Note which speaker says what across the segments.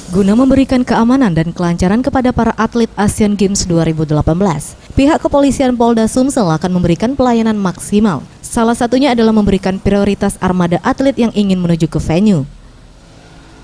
Speaker 1: Guna memberikan keamanan dan kelancaran kepada para atlet Asian Games 2018, pihak kepolisian Polda Sumsel akan memberikan pelayanan maksimal. Salah satunya adalah memberikan prioritas armada atlet yang ingin menuju ke venue.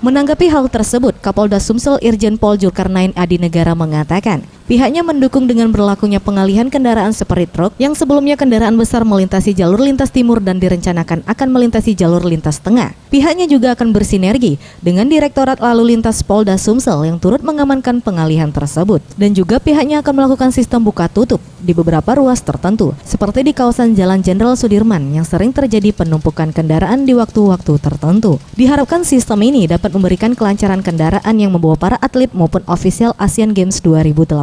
Speaker 1: Menanggapi hal tersebut, Kapolda Sumsel Irjen Pol Zulkarnain Adinegara mengatakan, pihaknya mendukung dengan berlakunya pengalihan kendaraan seperti truk yang sebelumnya kendaraan besar melintasi jalur lintas timur dan direncanakan akan melintasi jalur lintas tengah. Pihaknya juga akan bersinergi dengan Direktorat Lalu Lintas Polda Sumsel yang turut mengamankan pengalihan tersebut. Dan juga pihaknya akan melakukan sistem buka tutup di beberapa ruas tertentu, seperti di kawasan Jalan Jenderal Sudirman yang sering terjadi penumpukan kendaraan di waktu-waktu tertentu. Diharapkan sistem ini dapat memberikan kelancaran kendaraan yang membawa para atlet maupun ofisial Asian Games 2018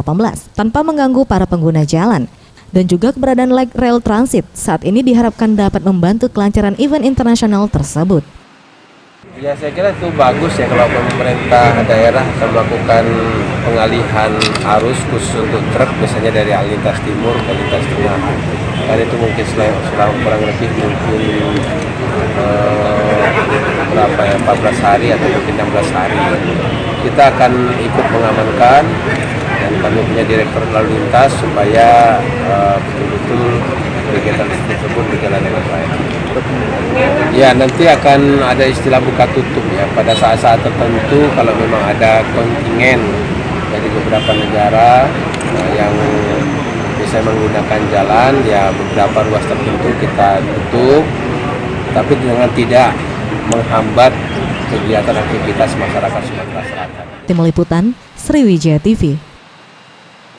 Speaker 1: tanpa mengganggu para pengguna jalan. Dan juga keberadaan light rail transit saat ini diharapkan dapat membantu kelancaran event internasional tersebut.
Speaker 2: Ya, saya kira itu bagus ya kalau pemerintah daerah akan melakukan pengalihan arus khusus untuk truk, misalnya dari lintas timur ke lintas tengah. Karena itu mungkin setelah kurang lebih berapa ya, 14 hari atau mungkin 16 hari. Kita akan ikut mengamankan dan kami punya direktur lalu lintas supaya betul-betul kegiatan tersebut berjalan dengan baik. Ya, nanti akan ada istilah buka tutup ya pada saat-saat tertentu kalau memang ada kontingen dari beberapa negara yang bisa menggunakan jalan, ya beberapa ruas tertentu kita tutup, tapi dengan tidak menghambat kegiatan aktivitas masyarakat Sumatera Selatan.
Speaker 1: Tim Liputan, Sriwijaya TV.